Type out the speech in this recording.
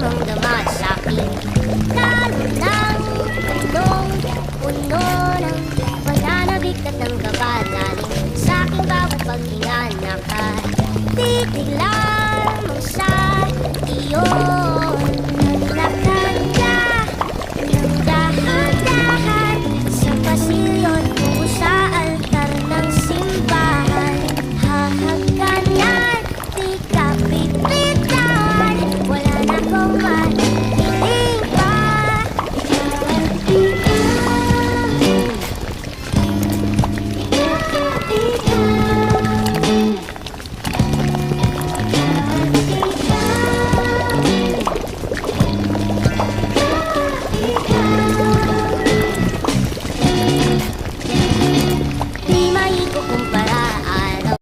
mong dama sa'kin. Lalo ng punong-puno ng pananabik at ng kabalaling sa'king bawat paghinga nakatitig lang.